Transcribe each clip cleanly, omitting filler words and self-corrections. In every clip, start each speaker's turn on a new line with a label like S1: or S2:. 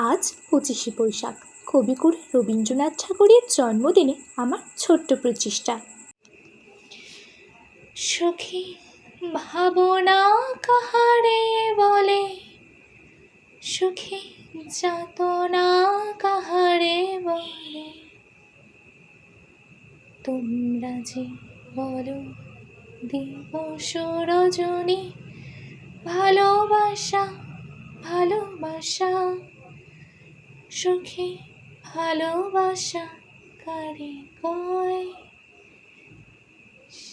S1: আজ 25শে বৈশাখ, কবিগুরু রবীন্দ্রনাথ ঠাকুরের জন্মদিনে আমার ছোট্ট প্রচেষ্টা। সখী ভাবনা কাহারে বলে, সুখী যাতনা কাহারে বলে, তোমরা যে বলো দিবস রজনী, ভালোবাসা ভালোবাসা, সুখী ভালোবাসা কারে কয়,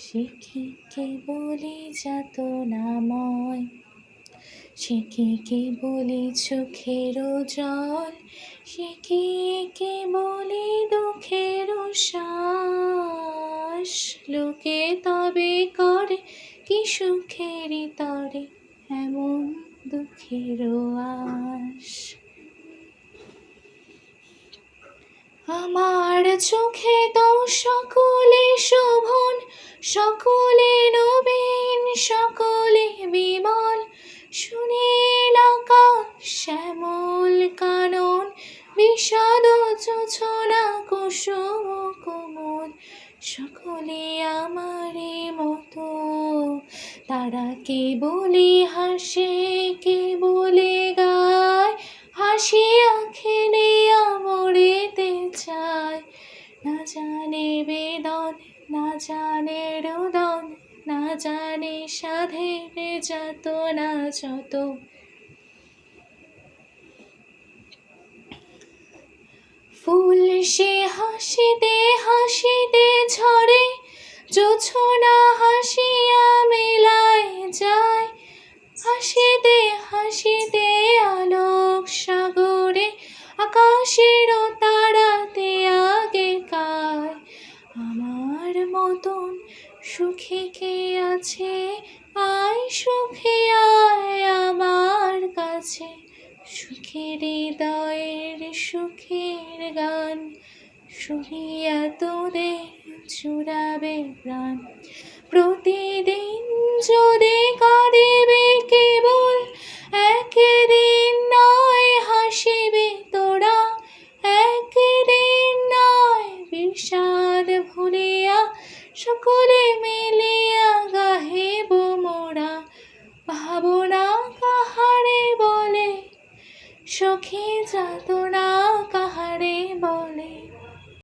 S1: সে কি কেবলি যাতনাময়, সে কি কেবলি চোখের জল, সে কি কেবলি দুঃখের শ্বাস, লোকে তবে করে কি সুখেরই তরে এমন দুঃখের আশ। আমার চোখে তো সকলে শোভন, সকলে নবীন, সকলে বিমল, সুনীল আকাশ শ্যামল কানন, বিষাদ যোছনা কুসুম কোমল, সকলে আমারই মতো, তারা কে বলে হাসে কে বলে গায়, হাসিয়া খেলিয়া মরিতে চায়, না জানে বেদন না জানে রোদন, না জানে সাধের যাতনা যত। ফুল সে হাসিতে হাসিতে ঝরে, জোছনা হাসিয়া মেলায় যায়, হাসিতে হাসিতে আলোক সাগরে, আকাশের তারাতে আগে কায়, আমার মতন সুখী কে আছে, আয় সুখী আয় আমার কাছে, সুখের হৃদয়ের সুখের গান, শুনিয়া তোদের জুড়াবে প্রাণ। প্রতিদিন যদি কাঁদিবে কেবল, একদিন নয় হাসিবে তোরা, একদিন নয় বিষাদ ভুলিয়া, সকলে মিলিয়া গাহিব মোরা, ভাবনা কাহারে বলে, সখী যাতনা কাহারে বলে।